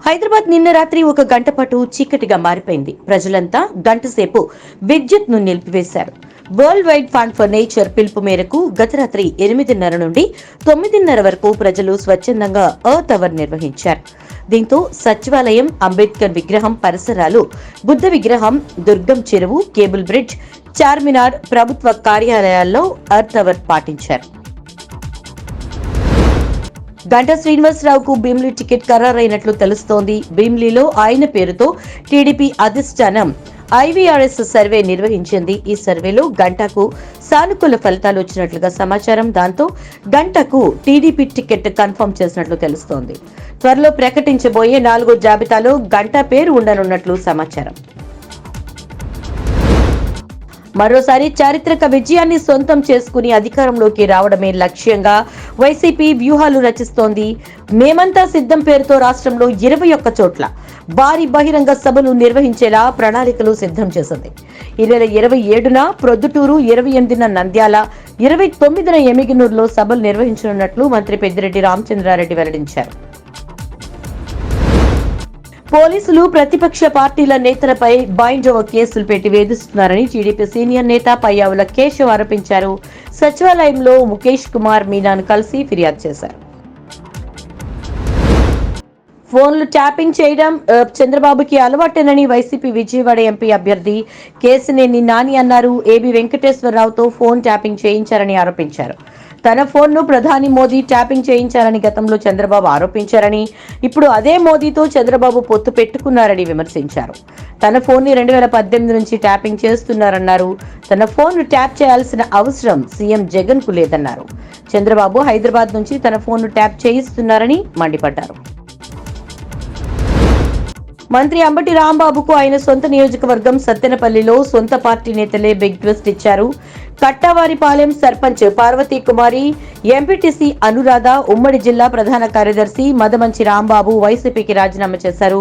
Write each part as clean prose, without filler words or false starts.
హైదరాబాద్ నిన్న రాత్రి ఒక గంట పాటు చీకటిగా మారిపోయింది. ప్రజలంతా గంటసేపు విద్యుత్ ను నిలిపివేశారు. World wide fund for nature పిలుపు మేరకు గత రాత్రి 8:30 నుండి 9:30 వరకు ప్రజలు స్వచ్ఛందంగా ఎర్త్ అవర్ నిర్వహించారు. దీంతో సచివాలయం, అంబేద్కర్ విగ్రహం పరిసరాలు, బుద్ధ విగ్రహం, దుర్గం చెరువు, కేబుల్ బ్రిడ్జ్, చార్మినార్, ప్రభుత్వ కార్యాలయాల్లో ఎర్త్ అవర్ పాటించారు. గంటా శ్రీనివాసరావుకు భీమిలి టికెట్ ఖరారైనట్లు తెలుస్తోంది. భీమిలిలో ఆయన పేరుతో టీడీపీ అధిష్టానం ఐవీఆర్ఎస్ సర్వే నిర్వహించింది. ఈ సర్వేలో గంటాకు సానుకూల ఫలితాలు వచ్చినట్లుగా సమాచారం. దాంతో గంటకు టీడీపీ టికెట్ కన్ఫర్మ్ చేసినట్లు తెలుస్తోంది. త్వరలో ప్రకటించబోయే 4 జాబితాలో గంటా పేరు ఉండనున్నట్లు సమాచారం. మరోసారి చారిత్రక విజయాన్ని సొంతం చేసుకుని అధికారంలోకి రావడమే లక్ష్యంగా వైసీపీ వ్యూహాలు రచిస్తోంది. మేమంతా సిద్ధం పేరుతో రాష్ట్రంలో 21 చోట్ల భారీ బహిరంగ సభలు నిర్వహించేలా ప్రణాళికలు సిద్ధం చేసింది. ఈ నెల 27న ప్రొద్దుటూరు, 28న నంద్యాల, 29న ఎమిగనూరులో సభలు నిర్వహించనున్నట్లు మంత్రి పెద్దిరెడ్డి రామచంద్రారెడ్డి వెల్లడించారు. పోలీసులు ప్రతిపక్ష పార్టీల నేతలపై బైండ్ ఓవర్ కేసులు పెట్టి వేధిస్తున్నారని టీడీపీ సీనియర్ నేత పయ్యావుల కేశవ్ ఆరోపించారు. సచివాలయంలో ముఖేష్ కుమార్ మీనాను కలిసి ఫిర్యాదు చేశారు. ఫోన్లు ట్యాపింగ్ చేయడం చంద్రబాబుకి అలవాటేనని వైసీపీ విజయవాడ ఎంపీ అభ్యర్థి కేశినేని నాని అన్నారు. ఏబీ వెంకటేశ్వరరావుతో ఫోన్ ట్యాపింగ్ చేయించారని ఆరోపించారు. తన ఫోన్ను ప్రధాని మోదీ ట్యాపింగ్ చేయించారని గతంలో చంద్రబాబు ఆరోపించారని, ఇప్పుడు అదే మోదీతో చంద్రబాబు పొత్తు పెట్టుకున్నారని విమర్శించారు. తన ఫోన్ని 2018 నుంచి ట్యాపింగ్ చేస్తున్నారన్నారు. తన ఫోన్ను ట్యాప్ చేయాల్సిన అవసరం సీఎం జగన్ కు లేదన్నారు. చంద్రబాబు హైదరాబాద్ నుంచి తన ఫోన్ను ట్యాప్ చేయిస్తున్నారని మండిపడ్డారు. మంత్రి అంబటి రాంబాబుకు ఆయన సొంత నియోజకవర్గం సత్తెనపల్లిలో సొంత పార్టీ నేతలే బిగ్ ట్విస్ట్ ఇచ్చారు. కట్టావారిపాలెం సర్పంచ్ పార్వతీ కుమారి, ఎంపీటీసీ అనురాధ, ఉమ్మడి జిల్లా ప్రధాన కార్యదర్శి మదమంచి రాంబాబు వైసీపీకి రాజీనామా చేశారు.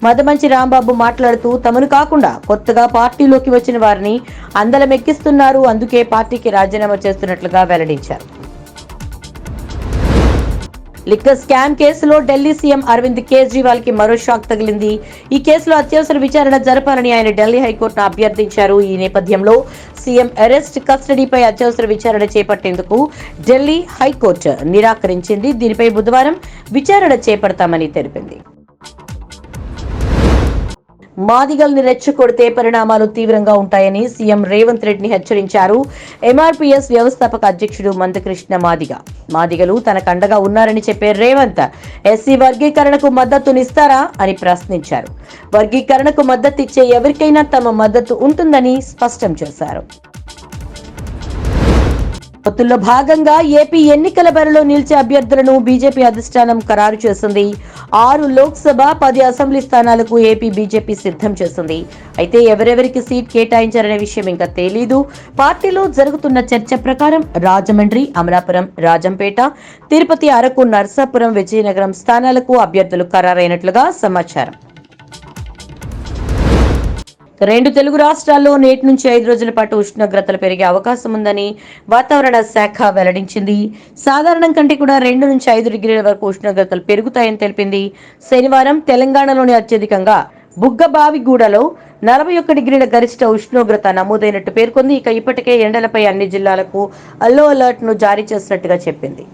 మదమంచి రాంబాబు మాట్లాడుతూ తమను కాకుండా కొత్తగా పార్టీలోకి వచ్చిన వారిని అందలమెక్కిస్తున్నారు, అందుకే పార్టీకి రాజీనామా చేస్తున్నట్లుగా వెల్లడించారు. లిక్కర్ స్కామ్ కేసులో ఢిల్లీ సీఎం అరవింద్ కేజ్రీవాల్ కి మరో షాక్ తగిలింది. ఈ కేసులో అత్యవసర విచారణ జరపాలని ఆయన ఢిల్లీ హైకోర్టును అభ్యర్థించారు. ఈ నేపథ్యంలో సీఎం అరెస్ట్ కస్టడీపై అత్యవసర విచారణ చేపట్టేందుకు ఢిల్లీ హైకోర్టు నిరాకరించింది. దీనిపై బుధవారం విచారణ చేపడతామని తెలిపింది. మాదిగల్ని రెచ్చగొడితే పరిణామాలు తీవ్రంగా ఉంటాయని సీఎం రేవంత్ రెడ్డిని హెచ్చరించారు. ఎంఆర్పీఎస్ వ్యవస్థాపక అధ్యక్షుడు మందకృష్ణ మాదిగలు తనకండగా ఉన్నారని చెప్పే రేవంత్ ఎస్సీ వర్గీకరణకు మద్దతునిస్తారా అని ప్రశ్నించారు. వర్గీకరణకు మద్దతిచ్చే ఎవరికైనా తమ మద్దతు ఉంటుందని స్పష్టం చేశారు. పొత్తుల్లో భాగంగా ఏపీ ఎన్నికల బరిలో నిలిచే అభ్యర్థులను బీజేపీ అధిష్టానం ఖరారు చేసింది. 6 లోక్సభ, 10 అసెంబ్లీ స్థానాలకు ఏపీ బీజేపీ సిద్ధం చేసింది. అయితే ఎవరెవరికి సీట్ కేటాయించారనే విషయం ఇంకా తెలీదు. పార్టీలో జరుగుతున్న చర్చ ప్రకారం రాజమండ్రి, అమలాపురం, రాజంపేట, తిరుపతి, అరకు, నర్సాపురం, విజయనగరం స్థానాలకు అభ్యర్థులు ఖరారైనట్లుగా సమాచారం. 2 తెలుగు రాష్ట్రాల్లో నేటి నుంచి 5 రోజుల పాటు ఉష్ణోగ్రతలు పెరిగే అవకాశం ఉందని వాతావరణ శాఖ వెల్లడించింది. సాధారణం కంటే కూడా 2 నుంచి 5 డిగ్రీల వరకు ఉష్ణోగ్రతలు పెరుగుతాయని తెలిపింది. శనివారం తెలంగాణలోని అత్యధికంగా బుగ్గబావిగూడలో 41 డిగ్రీల గరిష్ట ఉష్ణోగ్రత నమోదైనట్టు పేర్కొంది. ఇక ఇప్పటికే ఎండలపై అన్ని జిల్లాలకు ఎల్లో అలర్ట్ ను జారీ చేసినట్టుగా చెప్పింది.